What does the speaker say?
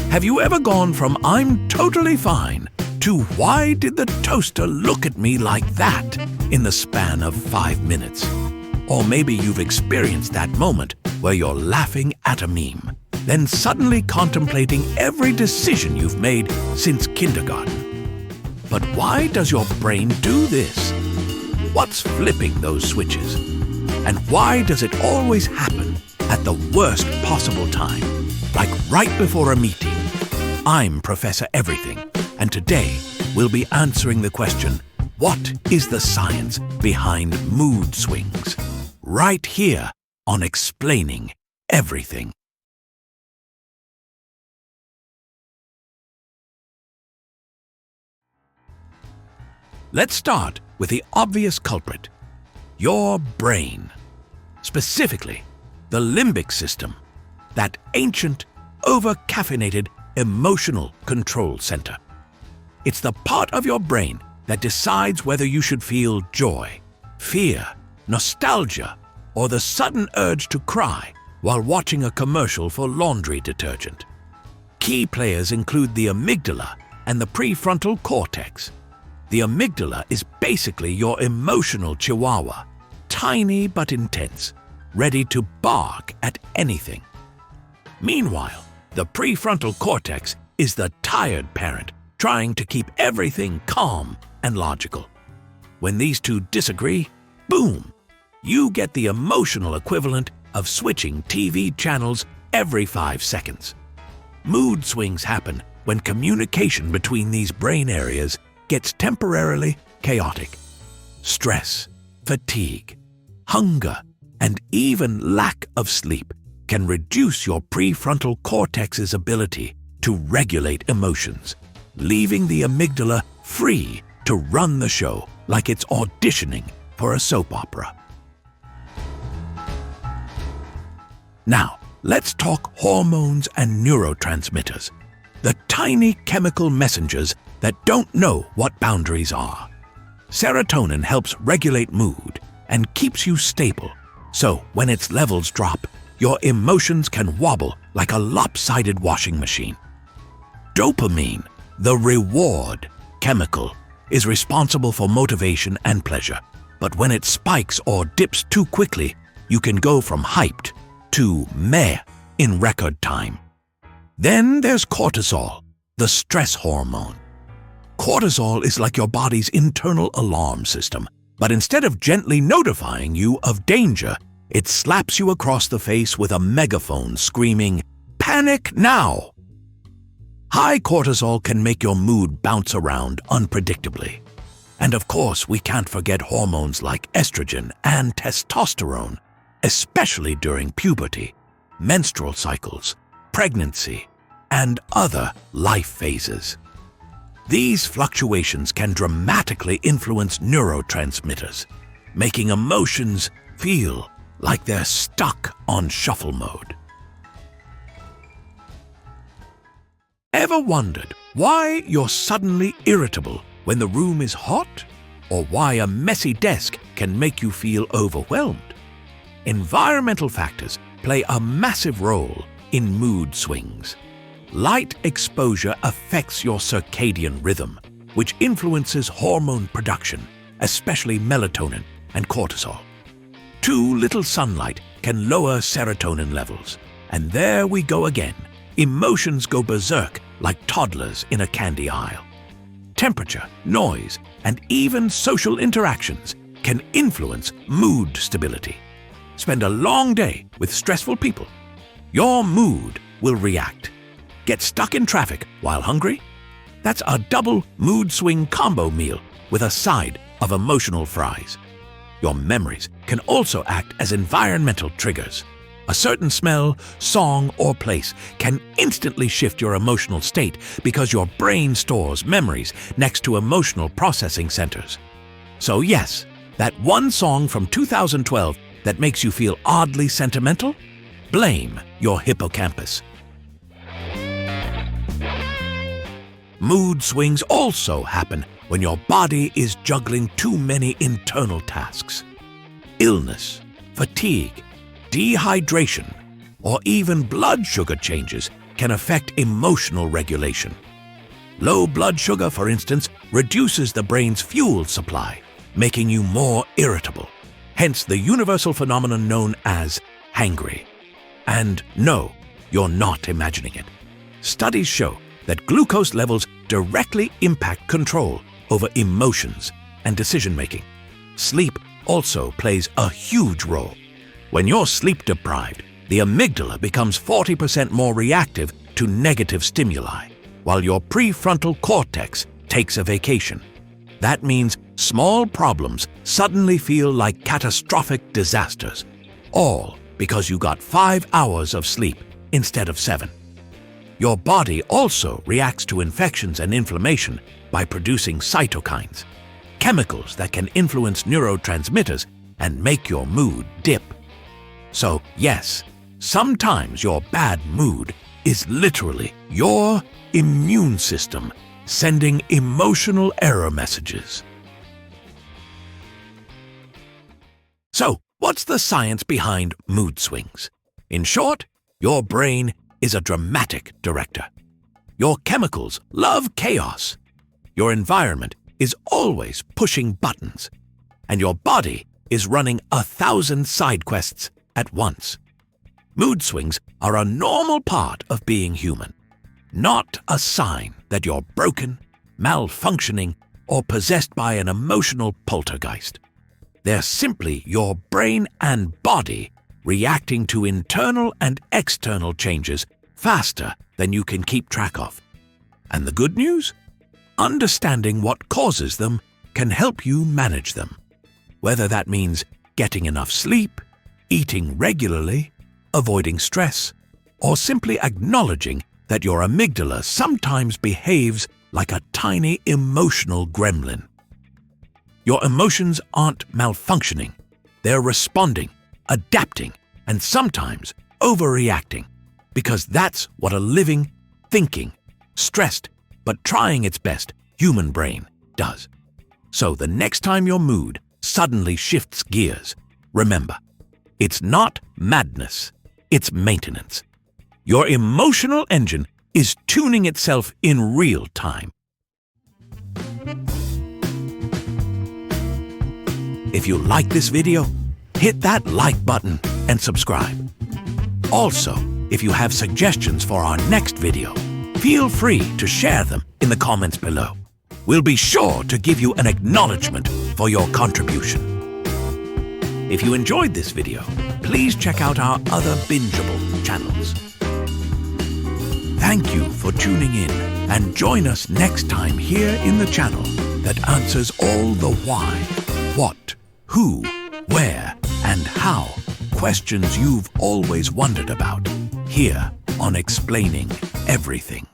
Have you ever gone from "I'm totally fine" to "Why did the toaster look at me like that?" in the span of 5 minutes? Or maybe you've experienced that moment where you're laughing at a meme, then suddenly contemplating every decision you've made since kindergarten. But why does your brain do this? What's flipping those switches? And why does it always happen at the worst possible time, like right before a meeting? I'm Professor Everything, and today we'll be answering the question, what is the science behind mood swings? Right here on Explaining Everything. Let's start with the obvious culprit, your brain. Specifically, the limbic system, that ancient, over-caffeinated emotional control center. It's the part of your brain that decides whether you should feel joy, fear, nostalgia, or the sudden urge to cry while watching a commercial for laundry detergent. Key players include the amygdala and the prefrontal cortex. The amygdala is basically your emotional chihuahua, tiny but intense, ready to bark at anything. Meanwhile, the prefrontal cortex is the tired parent trying to keep everything calm and logical. When these two disagree, boom, you get the emotional equivalent of switching TV channels every 5 seconds. Mood swings happen when communication between these brain areas gets temporarily chaotic. Stress, fatigue, hunger, and even lack of sleep can reduce your prefrontal cortex's ability to regulate emotions, leaving the amygdala free to run the show like it's auditioning for a soap opera. Now, let's talk hormones and neurotransmitters, the tiny chemical messengers that don't know what boundaries are. Serotonin helps regulate mood and keeps you stable, so when its levels drop, your emotions can wobble like a lopsided washing machine. Dopamine, the reward chemical, is responsible for motivation and pleasure, but when it spikes or dips too quickly, you can go from hyped to meh in record time. Then there's cortisol, the stress hormone. Cortisol is like your body's internal alarm system, but instead of gently notifying you of danger, it slaps you across the face with a megaphone screaming, "Panic now!" High cortisol can make your mood bounce around unpredictably. And of course, we can't forget hormones like estrogen and testosterone, especially during puberty, menstrual cycles, pregnancy, and other life phases. These fluctuations can dramatically influence neurotransmitters, making emotions feel like they're stuck on shuffle mode. Ever wondered why you're suddenly irritable when the room is hot? Or why a messy desk can make you feel overwhelmed? Environmental factors play a massive role in mood swings. Light exposure affects your circadian rhythm, which influences hormone production, especially melatonin and cortisol. Too little sunlight can lower serotonin levels. And there we go again. Emotions go berserk like toddlers in a candy aisle. Temperature, noise, and even social interactions can influence mood stability. Spend a long day with stressful people. Your mood will react. Get stuck in traffic while hungry? That's a double mood swing combo meal with a side of emotional fries. Your memories can also act as environmental triggers. A certain smell, song, or place can instantly shift your emotional state because your brain stores memories next to emotional processing centers. So yes, that one song from 2012 that makes you feel oddly sentimental? Blame your hippocampus. Mood swings also happen when your body is juggling too many internal tasks. Illness, fatigue, dehydration, or even blood sugar changes can affect emotional regulation. Low blood sugar, for instance, reduces the brain's fuel supply, making you more irritable, hence the universal phenomenon known as hangry. And no, you're not imagining it. Studies show that glucose levels directly impact control over emotions and decision-making. Sleep also plays a huge role. When you're sleep-deprived, the amygdala becomes 40% more reactive to negative stimuli, while your prefrontal cortex takes a vacation. That means small problems suddenly feel like catastrophic disasters, all because you got 5 hours of sleep instead of 7. Your body also reacts to infections and inflammation by producing cytokines, chemicals that can influence neurotransmitters and make your mood dip. So yes, sometimes your bad mood is literally your immune system sending emotional error messages. So, what's the science behind mood swings? In short, your brain is a dramatic director. Your chemicals love chaos. Your environment is always pushing buttons. And your body is running 1,000 side quests at once. Mood swings are a normal part of being human, not a sign that you're broken, malfunctioning, or possessed by an emotional poltergeist. They're simply your brain and body reacting to internal and external changes faster than you can keep track of. And the good news? Understanding what causes them can help you manage them. Whether that means getting enough sleep, eating regularly, avoiding stress, or simply acknowledging that your amygdala sometimes behaves like a tiny emotional gremlin. Your emotions aren't malfunctioning. They're responding, adapting, and sometimes overreacting, because that's what a living, thinking, stressed, but trying its best human brain does. So the next time your mood suddenly shifts gears, remember, it's not madness, it's maintenance. Your emotional engine is tuning itself in real time. If you like this video, hit that like button and subscribe. Also, if you have suggestions for our next video, feel free to share them in the comments below. We'll be sure to give you an acknowledgement for your contribution. If you enjoyed this video, please check out our other bingeable channels. Thank you for tuning in, and join us next time here in the channel that answers all the why, what, who, where, and how questions you've always wondered about, here on Explaining Everything.